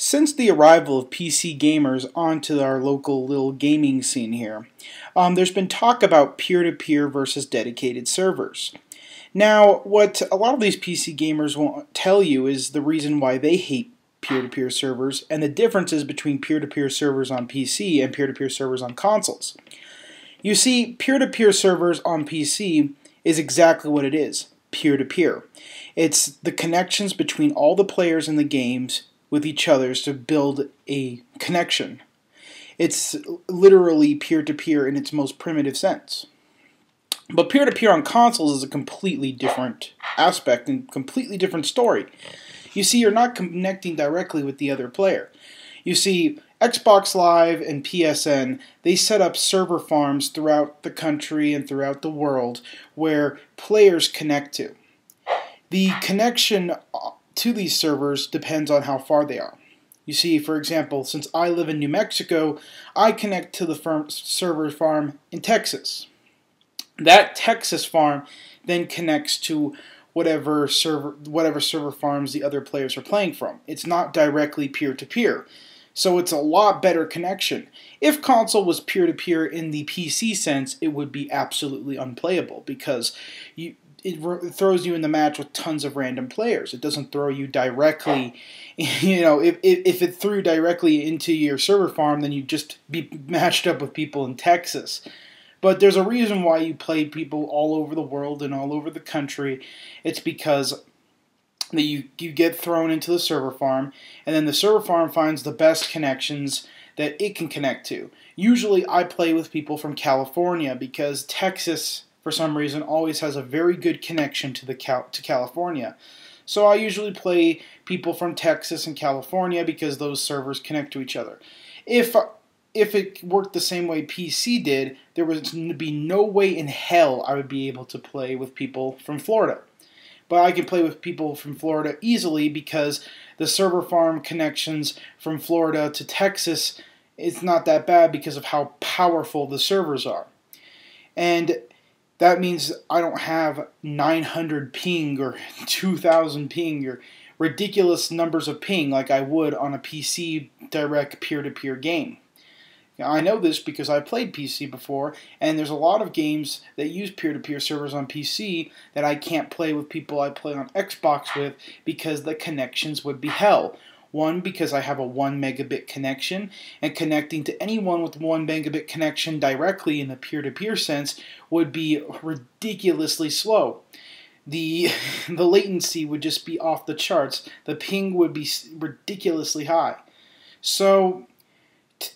Since the arrival of PC gamers onto our local little gaming scene here, there's been talk about peer-to-peer versus dedicated servers. Now, what a lot of these PC gamers won't tell you is the reason why they hate peer-to-peer servers and the differences between peer-to-peer servers on PC and peer-to-peer servers on consoles. You see, peer-to-peer servers on PC is exactly what it is, peer-to-peer. It's the connections between all the players in the games with each other to build a connection. It's literally peer-to-peer in its most primitive sense. But peer-to-peer on consoles is a completely different aspect and completely different story. You see, you're not connecting directly with the other player. You see, Xbox Live and PSN, they set up server farms throughout the country and throughout the world where players connect to. The connection to these servers depends on how far they are. You see, for example, since I live in New Mexico, I connect to the server farm in Texas. That Texas farm then connects to whatever server farms the other players are playing from. It's not directly peer-to-peer. So it's a lot better connection. If console was peer-to-peer in the PC sense, it would be absolutely unplayable because it throws you in the match with tons of random players. It doesn't throw you directly, if it threw directly into your server farm, then you'd just be matched up with people in Texas. But there's a reason why you play people all over the world and all over the country. It's because you get thrown into the server farm, and then the server farm finds the best connections that it can connect to. Usually I play with people from California because Texas, for some reason, always has a very good connection to California. So I usually play people from Texas and California because those servers connect to each other. If it worked the same way PC did, there would be no way in hell I would be able to play with people from Florida. But I can play with people from Florida easily because the server farm connections from Florida to Texas is not that bad because of how powerful the servers are. And that means I don't have 900 ping or 2000 ping or ridiculous numbers of ping like I would on a PC direct peer-to-peer game. Now, I know this because I played PC before, and there's a lot of games that use peer-to-peer servers on PC that I can't play with people I play on Xbox with because the connections would be hell. One, because I have a 1 megabit connection, and connecting to anyone with 1 megabit connection directly in the peer-to-peer sense would be ridiculously slow. The latency would just be off the charts. The ping would be ridiculously high. So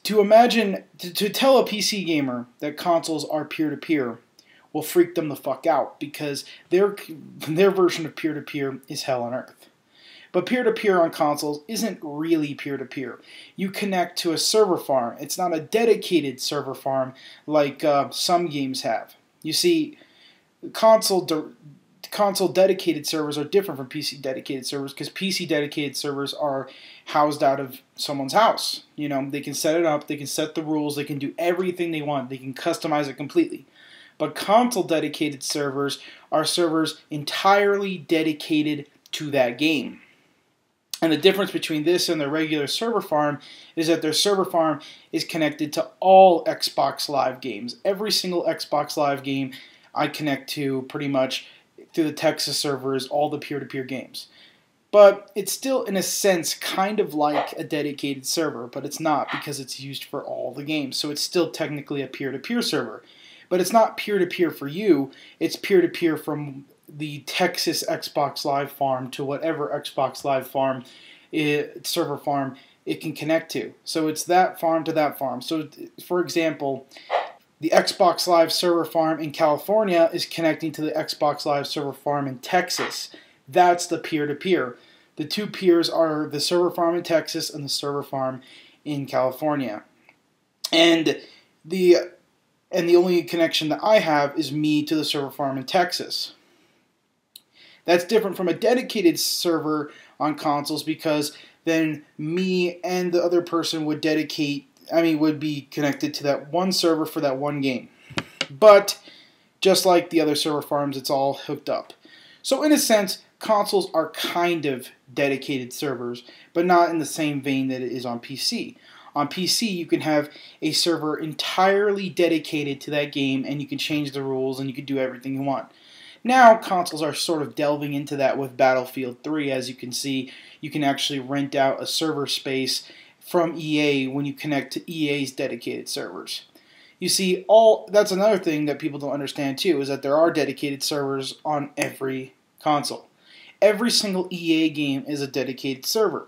to tell a PC gamer that consoles are peer-to-peer will freak them the fuck out because their version of peer-to-peer is hell on earth. But peer-to-peer on consoles isn't really peer-to-peer. You connect to a server farm. It's not a dedicated server farm like some games have. You see, console dedicated servers are different from PC dedicated servers because PC dedicated servers are housed out of someone's house. They can set it up, they can set the rules, they can do everything they want, they can customize it completely. But console dedicated servers are servers entirely dedicated to that game. And the difference between this and the regular server farm is that their server farm is connected to all Xbox Live games. Every single Xbox Live game I connect to pretty much through the Texas servers, all the peer-to-peer games. But it's still, in a sense, kind of like a dedicated server, but it's not because it's used for all the games. So it's still technically a peer-to-peer server. But it's not peer-to-peer for you, it's peer-to-peer from the Texas Xbox Live farm to whatever Xbox Live farm, server farm it can connect to. So it's that farm to that farm. So, for example, the Xbox Live server farm in California is connecting to the Xbox Live server farm in Texas. That's the peer-to-peer. The two peers are the server farm in Texas and the server farm in California. And the only connection that I have is me to the server farm in Texas. That's different from a dedicated server on consoles because then me and the other person would be connected to that one server for that one game. But just like the other server farms, it's all hooked up. So in a sense, consoles are kind of dedicated servers, but not in the same vein that it is on PC. On PC, you can have a server entirely dedicated to that game, and you can change the rules, and you can do everything you want. Now, consoles are sort of delving into that with Battlefield 3. As you can see, you can actually rent out a server space from EA when you connect to EA's dedicated servers. You see, that's another thing that people don't understand too, is that there are dedicated servers on every console. Every single EA game is a dedicated server.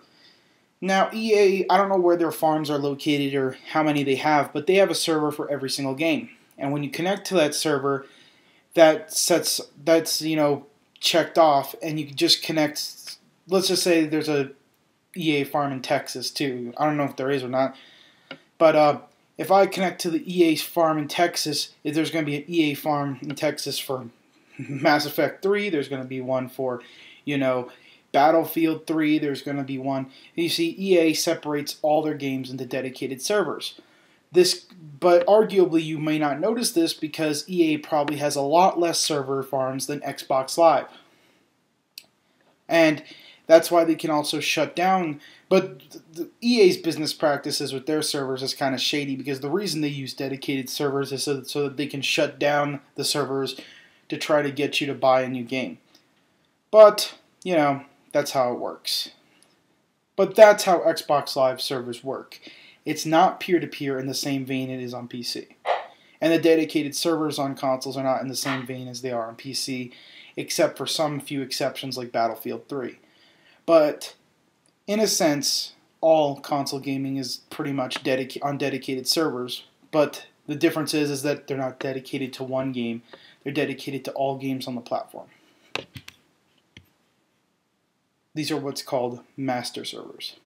Now, EA, I don't know where their farms are located or how many they have, but they have a server for every single game. And when you connect to that server, that's checked off, and you can just connect. Let's just say there's a EA farm in Texas too. I don't know if there is or not, but if I connect to the EA farm in Texas, if there's going to be an EA farm in Texas for Mass Effect 3, there's going to be one for, Battlefield 3, there's going to be one. You see, EA separates all their games into dedicated servers. But arguably you may not notice this because EA probably has a lot less server farms than Xbox Live. And that's why they can also shut down. But EA's business practices with their servers is kind of shady, because the reason they use dedicated servers is so that they can shut down the servers to try to get you to buy a new game. But, that's how it works. But that's how Xbox Live servers work. It's not peer-to-peer in the same vein it is on PC. And the dedicated servers on consoles are not in the same vein as they are on PC, except for some few exceptions like Battlefield 3. But, in a sense, all console gaming is pretty much on dedicated servers, but the difference is that they're not dedicated to one game, they're dedicated to all games on the platform. These are what's called master servers.